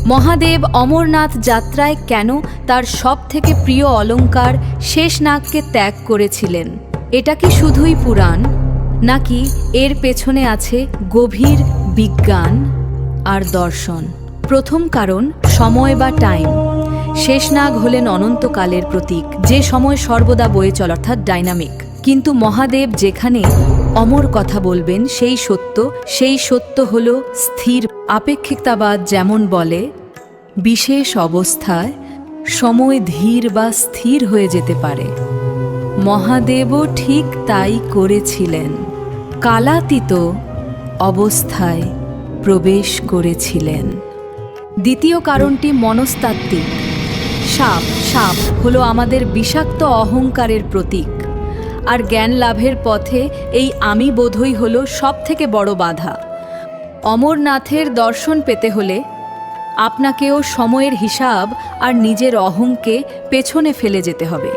মহাদেব অমরনাথ যাত্রায় কেন তার সবথেকে প্রিয় অলংকার শেষনাগকে ত্যাগ করেছিলেন? এটা কি শুধুই পুরাণ, নাকি এর পেছনে আছে গভীর বিজ্ঞান আর দর্শন? প্রথম কারণ, সময় বা টাইম। শেষনাগ হলেন অনন্তকালের প্রতীক, যে সময় সর্বদা বয়ে চলে, অর্থাৎ ডাইনামিক। কিন্তু মহাদেব যেখানে অমর কথা বলবেন, সেই সত্য হল স্থির। আপেক্ষিকতাবাদ যেমন বলে, বিশেষ অবস্থায় সময় ধীর বা স্থির হয়ে যেতে পারে, মহাদেবও ঠিক তাই করেছিলেন। কালাতীত অবস্থায় প্রবেশ করেছিলেন। দ্বিতীয় কারণটি মনস্তাত্ত্বিক। সাপ হলো আমাদের বিষাক্ত অহংকারের প্রতীক, আর জ্ঞান লাভের পথে এই আমি বোধই হলো সবথেকে বড় বাধা। অমরনাথের দর্শন পেতে হলে আপনাকেও সময়ের হিসাব আর নিজের অহংকে পেছনে ফেলে যেতে হবে।